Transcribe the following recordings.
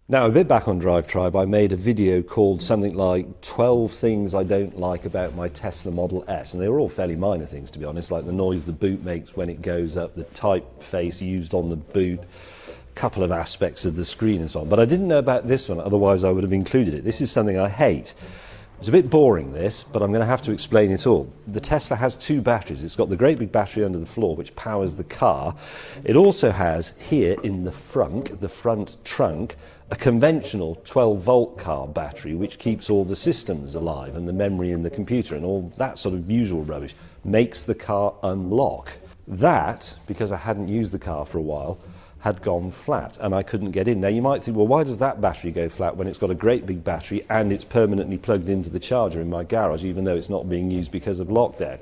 Now, a bit back on Drive Tribe, I made a video called something like 12 things I don't like about my Tesla Model S, and they were all fairly minor things, to be honest, like the noise the boot makes when it goes up, the typeface used on the boot, a couple of aspects of the screen and so on. But I didn't know about this one, otherwise I would have included it. This is something I hate. It's a bit boring, this, but I'm going to have to explain it all. The Tesla has two batteries. It's got the great big battery under the floor, which powers the car. It also has, here in the front trunk, a conventional 12-volt car battery, which keeps all the systems alive and the memory in the computer and all that sort of usual rubbish, makes the car unlock. That, because I hadn't used the car for a while, had gone flat and I couldn't get in. Now you might think, well, why does that battery go flat when it's got a great big battery and it's permanently plugged into the charger in my garage, even though it's not being used because of lockdown?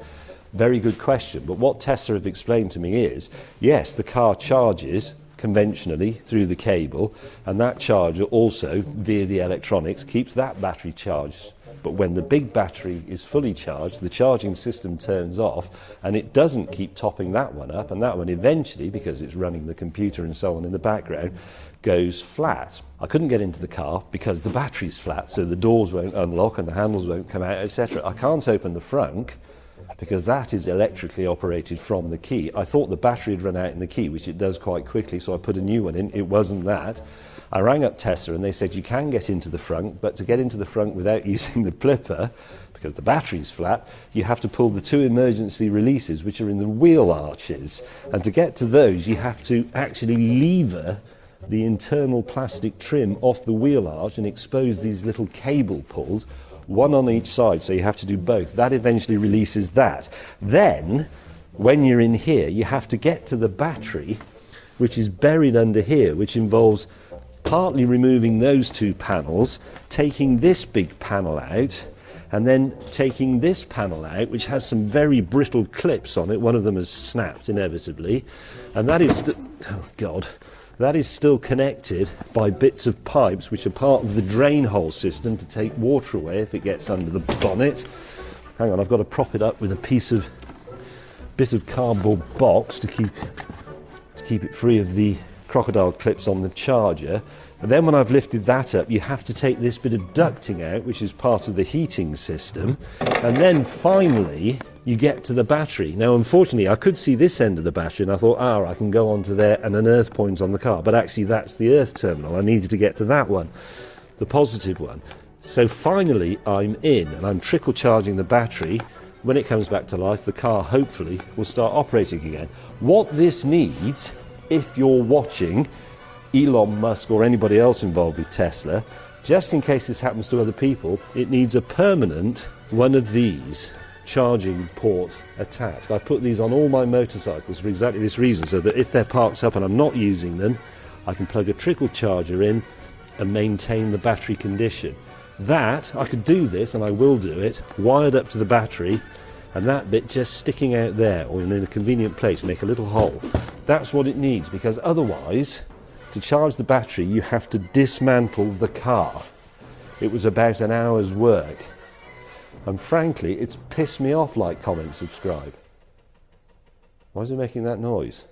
Very good question. But what Tesla have explained to me is, yes, the car charges conventionally through the cable, and that charger also, via the electronics, keeps that battery charged. But when the big battery is fully charged, the charging system turns off and it doesn't keep topping that one up, and that one eventually, because it's running the computer and so on in the background, goes flat. I couldn't get into the car because the battery's flat, so the doors won't unlock and the handles won't come out, etc. I can't open the frunk because that is electrically operated from the key. I thought the battery had run out in the key, which it does quite quickly, so I put a new one in. It wasn't that. I rang up Tesla and they said you can get into the frunk, but to get into the frunk without using the flipper, because the battery's flat, you have to pull the two emergency releases which are in the wheel arches. And to get to those, you have to actually lever the internal plastic trim off the wheel arch and expose these little cable pulls, one on each side, so you have to do both. That eventually releases that. Then, when you're in here, you have to get to the battery, which is buried under here, which involves partly removing those two panels, taking this big panel out, and then taking this panel out, which has some very brittle clips on it. One of them has snapped inevitably, and that is that is still connected by bits of pipes which are part of the drain hole system to take water away if it gets under the bonnet. Hang on, I've got to prop it up with a bit of cardboard box to keep it free of the crocodile clips on the charger. And then when I've lifted that up, you have to take this bit of ducting out, which is part of the heating system, and then finally you get to the battery. Now unfortunately I could see this end of the battery and I thought, I can go onto there and an earth point on the car, but actually that's the earth terminal. I needed to get to that one, the positive one. So finally I'm in and I'm trickle charging the battery. When it comes back to life, the car hopefully will start operating again. What this needs, if you're watching Elon Musk or anybody else involved with Tesla, just in case this happens to other people, it needs a permanent one of these charging port attached. I put these on all my motorcycles for exactly this reason, so that if they're parked up and I'm not using them, I can plug a trickle charger in and maintain the battery condition. That, I could do this, and I will do it, wired up to the battery, and that bit just sticking out there or in a convenient place, make a little hole. That's what it needs, because otherwise, to charge the battery, you have to dismantle the car. It was about an hour's work. And frankly, it's pissed me off. Like, comment, subscribe. Why is it making that noise?